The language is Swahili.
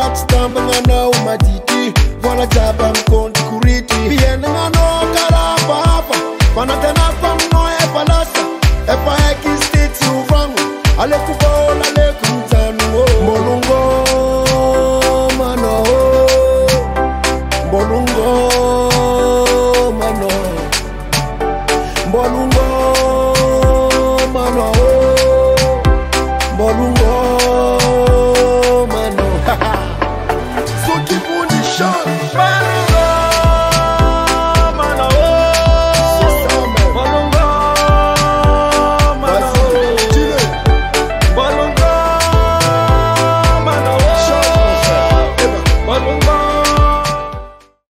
Black stamp ngano matiti Wana jabang konti kuriti Bien ngano karapapa Panatena pamno e palasa E pa eki state uvangu Ale kubola le kumtanu Bolungo mano Bolungo mano Bolungo mano Bolungo mano So keep on the shot,